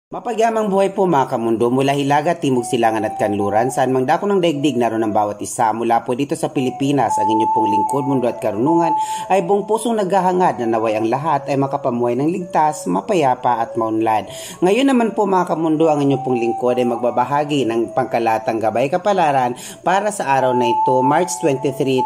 Mapagyamang buhay po mga kamundo mula Hilaga, Timog Silangan at Kanluran, saan mang dako ng daigdig naroon ang bawat isa. Mula po dito sa Pilipinas, ang inyong pong lingkod, mundo at karunungan ay buong pusong naghahangad na naway ang lahat ay makapamuhay ng ligtas, mapayapa at maunlad. Ngayon naman po mga kamundo, ang inyong pong lingkod ay magbabahagi ng pangkalatang gabay kapalaran para sa araw na ito, March 23,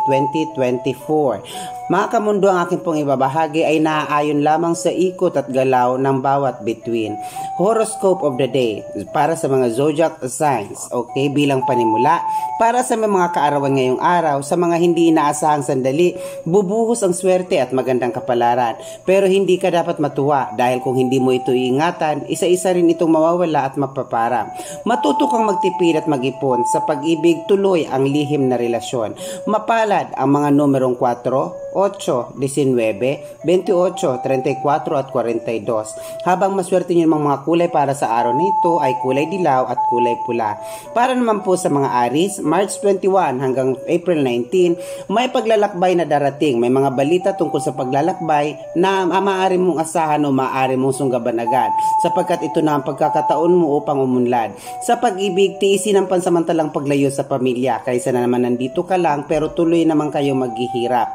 2024. Mga kamundo, ang aking pong ibabahagi ay naaayon lamang sa ikot at galaw ng bawat bituin. Horoscope of the day para sa mga zodiac signs, okay, bilang panimula. Para sa mga kaarawan ngayong araw, sa mga hindi inaasahang sandali, bubuhos ang swerte at magandang kapalaran. Pero hindi ka dapat matuwa dahil kung hindi mo ito iingatan, isa-isa rin itong mawawala at mapapara. Matuto kang magtipid at mag-ipon. Sa pag-ibig, tuloy ang lihim na relasyon. Mapalad ang mga numerong 4, 8, 19, 28, 34 at 42. Habang maswerte niyo mga kulay para sa araw na ito ay kulay dilaw at kulay pula. Para naman po sa mga Aries, March 21 hanggang April 19, may paglalakbay na darating. May mga balita tungkol sa paglalakbay na maaari mong asahan o maaari mong sunggaban agad, sapagkat ito na ang pagkakataon mo upang umunlad. Sa pag-ibig, tiisin ang pansamantalang paglayo sa pamilya kaysa na naman nandito ka lang pero tuloy naman kayo maghihirap.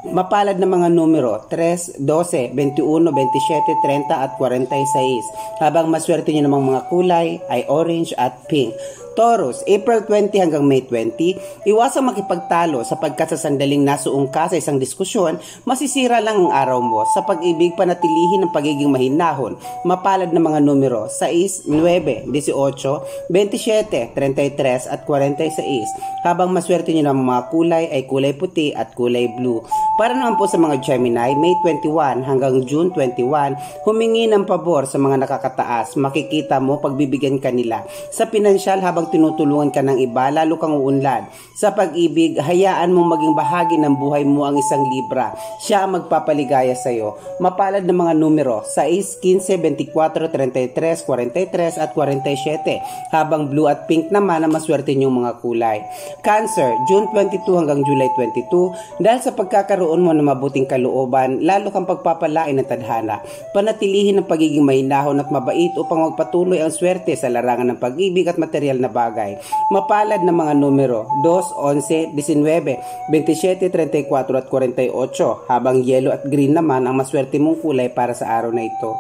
Mapalad na mga numero 3, 12, 21, 27, 30 at 46. Habang maswerte nyo namang mga kulay ay orange at pink. Taurus, April 20 hanggang May 20, iwasang makipagtalo sapagkat sa sandaling nasuong ka sa isang diskusyon, masisira lang ang araw mo. Sa pag-ibig, panatilihin ang pagiging mahinahon. Mapalad na mga numero 6, 9, 18, 27, 33 at 46. Habang maswerte nyo ng mga kulay ay kulay puti at kulay blue. Para naman po sa mga Gemini, May 21 hanggang June 21, humingi ng pabor sa mga nakakataas. Makikita mo pagbibigyan kanila. Sa pinansyal, habang tinutulungan ka ng iba, lalo kang uunlad. Sa pag-ibig, hayaan mong maging bahagi ng buhay mo ang isang Libra. Siya ang magpapaligaya sa iyo. Mapalad na mga numero 6, 15, 24, 33, 43 at 47. Habang blue at pink naman ang maswerte niyong mga kulay. Cancer, June 22 hanggang July 22, dahil sa pagkakaroon mo ng mabuting kalooban, lalo kang pagpapalain ng tadhana. Panatilihin ang pagiging mahinahon at mabait upang magpatuloy ang swerte sa larangan ng pag-ibig at material na bagay. Mapalad na mga numero 2, 11, 19, 27, 34 at 48, habang yellow at green naman ang maswerte mong kulay para sa araw na ito.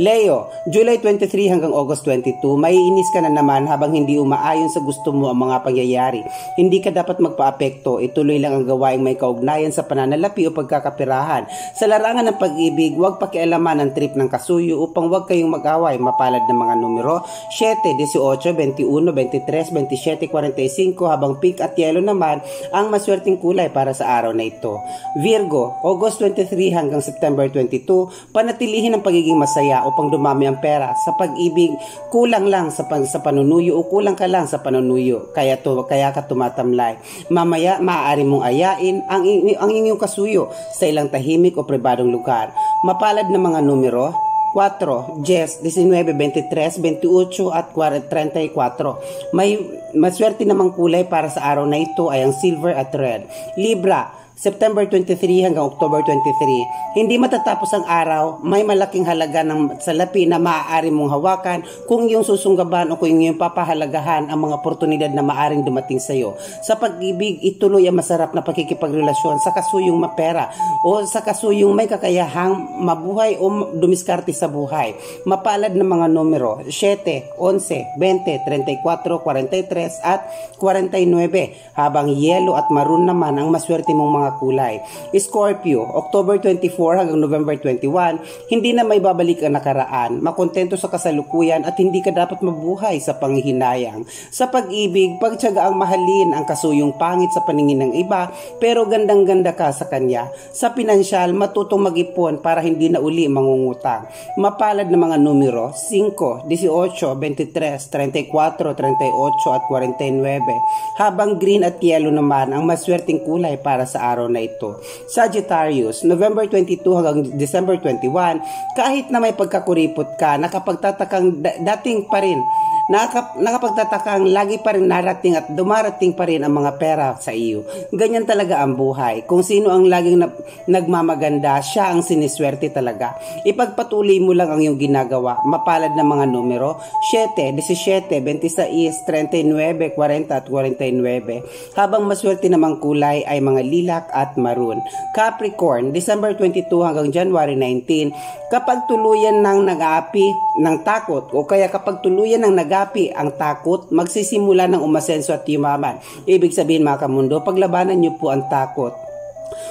Leo, July 23 hanggang August 22, maiinis ka na naman habang hindi umaayon sa gusto mo ang mga pangyayari. Hindi ka dapat magpaapekto, ituloy lang ang gawaing may kaugnayan sa pananalapi o pagkakapirahan. Sa larangan ng pag-ibig, huwag pakialaman ang trip ng kasuyo upang huwag kayong mag-away. Mapalad ng mga numero 7, 18, 21, 23, 27, 45, habang pink at yellow naman ang maswerteng kulay para sa araw na ito. Virgo, August 23 hanggang September 22, panatilihin ang pagiging masaya upang dumami ang pera. Sa pag-ibig, kulang lang sa panunuyo o kulang ka lang sa panunuyo, kaya ka tumatamlay. Mamaya, maaari mong ayain ang inyong kasuyo sa ilang tahimik o pribadong lugar. Mapalad na mga numero 4, 10, 19, 23, 28 at 34. May maswerte namang kulay para sa araw na ito ay ang silver at red. Libra, September 23 hanggang October 23. Hindi matatapos ang araw, may malaking halaga ng salapi na maaari mong hawakan kung iyong susunggaban o kung iyong papahalagahan ang mga oportunidad na maaaring dumating sa iyo. Sa pag-ibig, ituloy ang masarap na pakikipagrelasyon sa kasuyong mapera o sa kasuyong may kakayahang mabuhay o dumiskarte sa buhay. Mapalad na mga numero 7, 11, 20, 34, 43 at 49. Habang yellow at maroon naman ang maswerte mong mga kulay. Scorpio, October 24 hanggang November 21, hindi na may babalik ang nakaraan. Makontento sa kasalukuyan at hindi ka dapat mabuhay sa panghihinayang. Sa pag-ibig, pagtiyaga ang mahalin ang kasuyong pangit sa paningin ng iba, pero gandang-ganda ka sa kanya. Sa pinansyal, matutong mag-ipon para hindi na uli mangungutang. Mapalad na mga numero 5, 18, 23, 34, 38 at 49. Habang green at yellow naman ang maswerteng kulay para sa araw na ito. Sagittarius, November 22 hanggang December 21, kahit na may pagkakuripot ka, nakapagtatakang dating pa rin Nakapagtataka ang lagi pa rin narating at dumarating pa rin ang mga pera sa iyo. Ganyan talaga ang buhay. Kung sino ang laging nagmamaganda, siya ang siniswerte talaga. Ipagpatuloy mo lang ang iyong ginagawa. Mapalad na mga numero, 7, 17, 26, 39, 40 at 49. Habang maswerte namang kulay ay mga lilac at maroon. Capricorn, December 22 hanggang January 19, kapag tuluyan ng nag-aapi ng takot o kaya kapag tuluyan ng nag-aapi ang takot, magsisimula ng umasenso at yumaman. Ibig sabihin mga kamundo, paglabanan niyo po ang takot.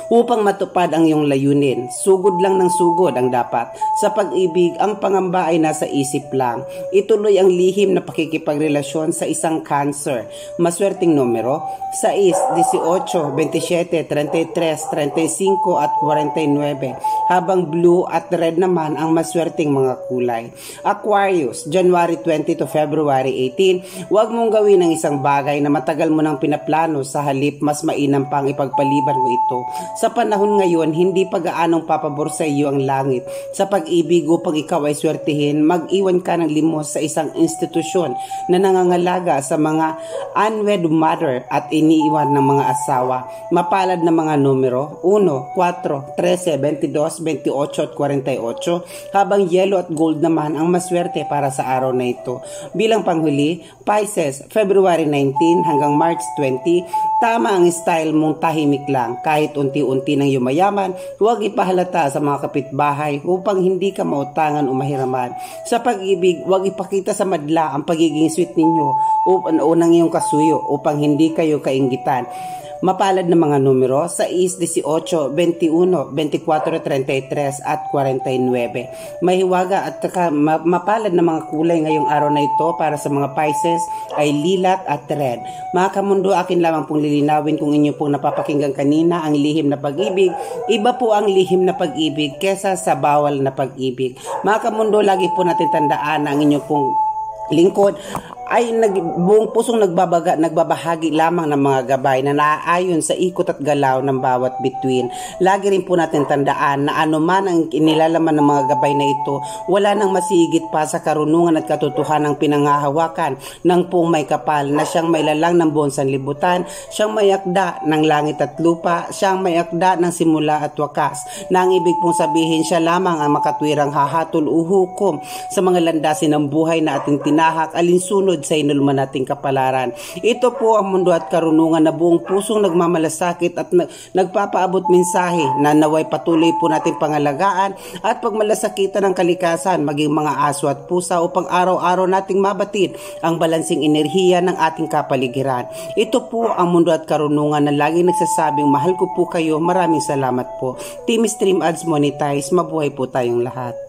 Upang matupad ang iyong layunin, sugod lang ng sugod ang dapat. Sa pag-ibig, ang pangamba ay nasa isip lang. Ituloy ang lihim na pakikipagrelasyon sa isang Cancer. Maswerteng numero, 6, 18, 27, 33, 35 at 49. Habang blue at red naman ang maswerteng mga kulay. Aquarius, January 20 to February 18, huwag mong gawin ang isang bagay na matagal mo nang pinaplano, sa halip mas mainam pang ipagpaliban mo ito. Sa panahon ngayon, hindi pa gaanong papabor sa iyo ang langit. Sa pag-ibig, upang ikaw ay swertihin, mag-iwan ka ng limos sa isang institusyon na nangangalaga sa mga unwed mother at iniiwan ng mga asawa. Mapalad na mga numero, 1, 4, 13, 22, 28 at 48, habang yellow at gold naman ang maswerte para sa araw na ito. Bilang panghuli, Pisces, February 19 hanggang March 20, tama ang style mong tahimik lang. Kahit unti-unti ng yumayaman, huwag ipahalata sa mga kapitbahay upang hindi ka mautangan o mahiraman. Sa pag-ibig, huwag ipakita sa madla ang pagiging sweet ninyo o ng iyong kasuyo upang hindi kayo kainggitan. Mapalad na mga numero, 6, 18, 21, 24, 33 at 49. Mahiwaga at mapalad na mga kulay ngayong araw na ito para sa mga Pisces ay lilac at red. Mga kamundo, akin lamang pong lilinawin kung inyo pong napapakinggan kanina ang lihim na pag-ibig. Iba po ang lihim na pag-ibig kesa sa bawal na pag-ibig. Mga kamundo, lagi po natin tandaan na ang inyo pong lingkod ay buong pusong nagbabahagi lamang ng mga gabay na naaayon sa ikot at galaw ng bawat bituin. Lagi rin po natin tandaan na anuman ang inilalaman ng mga gabay na ito, wala nang masigit pa sa karunungan at katotohanan ng pinangahawakan ng pong may kapal na siyang may lalang ng buong sanlibutan, siyang may akda ng langit at lupa, siyang may akda ng simula at wakas, na ang ibig pong sabihin siya lamang ang makatwirang hahatol o hukom sa mga landasin ng buhay na ating tinahak alinsunod sa inulman nating kapalaran. Ito po ang mundo at karunungan na buong pusong nagmamalasakit at nagpapaabot mensahe na naway patuloy po natin pangalagaan at pagmalasakitan ng kalikasan, maging mga aso at pusa upang araw-araw nating mabatid ang balansing enerhiya ng ating kapaligiran. Ito po ang mundo at karunungan na laging nagsasabing mahal ko po kayo. Maraming salamat po. Team Stream Ads Monetize, mabuhay po tayong lahat.